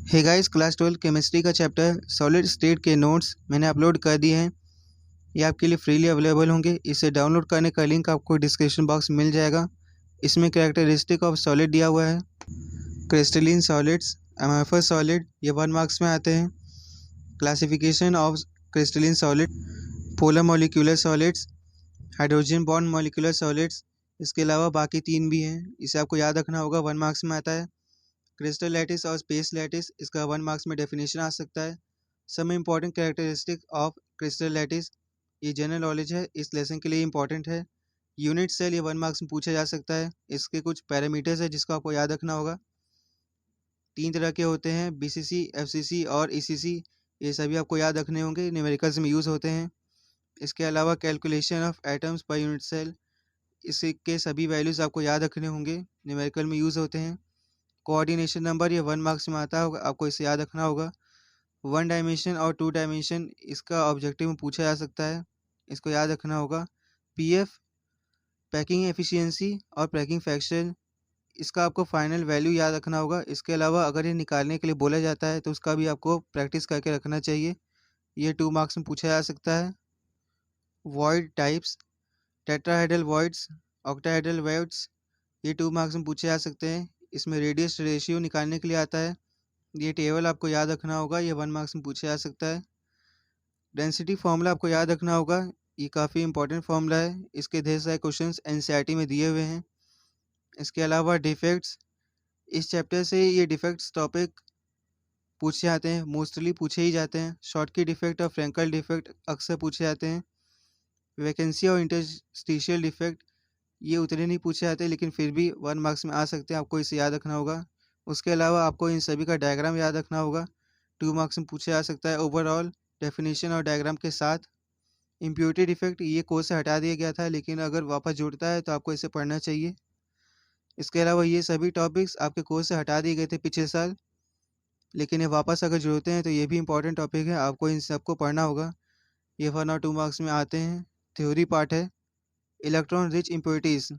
Hey guys, class 12 chemistry का chapter solid state के notes मैंने अपलोड कर दिए हैं। ये आपके लिए फ्रीली अवेलेबल होंगे। इसे डाउनलोड करने का लिंक आपको डिस्क्रिप्शन बॉक्स में मिल जाएगा। इसमें कैरेक्टरिस्टिक ऑफ सॉलिड दिया हुआ है, क्रिस्टलिन सॉलिड्स, अमॉर्फस सॉलिड, ये 1 मार्क्स में आते हैं। Classification of crystalline solid, polar molecular solids, hydrogen bond molecular solids. इसके अलावा बाकी 3 भी हैं, इसे आपको याद रखना होगा, 1 मार्क्स में आता है। क्रिस्टल लैटिस और स्पेस लैटिस, इसका 1 मार्क्स में डेफिनेशन आ सकता है। Some important characteristic of crystal lattice, ये जनरल नॉलेज है, इस लेसन के लिए इंपॉर्टेंट है। यूनिट सेल, ये 1 मार्क्स में पूछा जा सकता है। इसके कुछ पैरामीटर्स है जिसको आपको याद रखना होगा। 3 तरह के होते हैं, बीसीसी, एफसीसी और ईसीसी। ये सभी आपको याद रखने होंगे, न्यूमेरिकल्स में यूज़ होते हैं। इसके अलावा calculation of atoms per unit cell, इसके सभी वैल्यूज़ आपको याद रखने होंगे, न्यूमेरिकल में यूज़ होते हैं। कोऑर्डिनेशन नंबर, ये 1 मार्क्स में आता होगा, आपको इसे याद रखना होगा। 1 डायमेंशन और 2 डायमेंशन, इसका ऑब्जेक्टिव में पूछा जा सकता है, इसको याद रखना होगा। पीएफ, पैकिंग एफिशिएंसी और पैकिंग फ्रैक्शन, इसका आपको फाइनल वैल्यू याद रखना होगा। इसके अलावा अगर ये निकालने के लिए बोला जाता है तो उसका भी आपको प्रैक्टिस करके रखना चाहिए। ये 2 मार्क्स में पूछा जा सकता है। Void types, tetrahedral voids, octahedral voids, ये 2 मार्क्स में पूछे जा सकते हैं। इसमें रेडियस रेशियो निकालने के लिए आता है, ये टेबल आपको याद रखना होगा, ये 1 मार्क्स में पूछा जा सकता है। डेंसिटी फार्मूला आपको याद रखना होगा, ये काफ़ी इंपॉर्टेंट फार्मूला है, इसके ढेर सारे क्वेश्चंस एनसीईआरटी में दिए हुए हैं। इसके अलावा डिफेक्ट्स, इस चैप्टर से ये डिफेक्ट्स टॉपिक पूछे जाते हैं, मोस्टली पूछे ही जाते हैं। शॉर्टकी डिफेक्ट और फ्रैंकल डिफेक्ट अक्सर पूछे जाते हैं। वैकेंसी और इंटरस्टिशियल डिफेक्ट, ये उतने नहीं पूछे जाते, लेकिन फिर भी 1 मार्क्स में आ सकते हैं, आपको इसे याद रखना होगा। उसके अलावा आपको इन सभी का डायग्राम याद रखना होगा, 2 मार्क्स में पूछा जा सकता है ओवरऑल डेफिनेशन और डायग्राम के साथ। इम्प्योरिटी डिफेक्ट, ये कोर्स से हटा दिया गया था, लेकिन अगर वापस जुड़ता है तो आपको इसे पढ़ना चाहिए। इसके अलावा ये सभी टॉपिक्स आपके कोर्स से हटा दिए गए थे पिछले साल, लेकिन ये वापस अगर जुड़ते हैं तो ये भी इंपॉर्टेंट टॉपिक है, आपको इन सबको पढ़ना होगा। ये 1 और 2 मार्क्स में आते हैं। थ्योरी पार्ट है। इलेक्ट्रॉन रिच इम्प्योरिटीज़,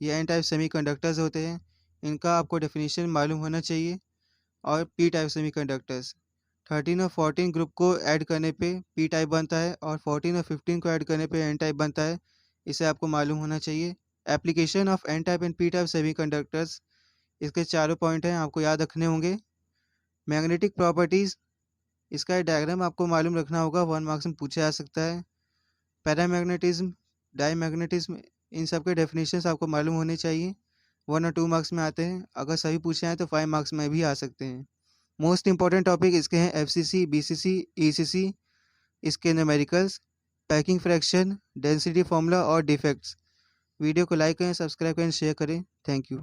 ये एन टाइप सेमीकंडक्टर्स होते हैं, इनका आपको डेफिनेशन मालूम होना चाहिए। और पी टाइप सेमीकंडक्टर्स, 13 और 14 ग्रुप को ऐड करने पे पी टाइप बनता है, और 14 और 15 को ऐड करने पे एन टाइप बनता है, इसे आपको मालूम होना चाहिए। Application of N type and P type semiconductors, इसके चारों पॉइंट हैं, आपको याद रखने होंगे। मैग्नेटिक प्रॉपर्टीज़, इसका डायग्राम आपको मालूम रखना होगा, 1 मार्क्स में पूछा जा सकता है। पैरामैग्नेटिज्म, डाईमैग्नेटिज्म, इन सब के डेफिनेशंस आपको मालूम होने चाहिए, 1 और 2 मार्क्स में आते हैं। अगर सभी पूछे हैं तो 5 मार्क्स में भी आ सकते हैं। मोस्ट इंपॉर्टेंट टॉपिक इसके हैं एफसीसी, बीसीसी, ईसीसी, इसके numericals, packing fraction, density formula और डिफेक्ट्स। वीडियो को लाइक करें, सब्सक्राइब करें, शेयर करें। Thank you.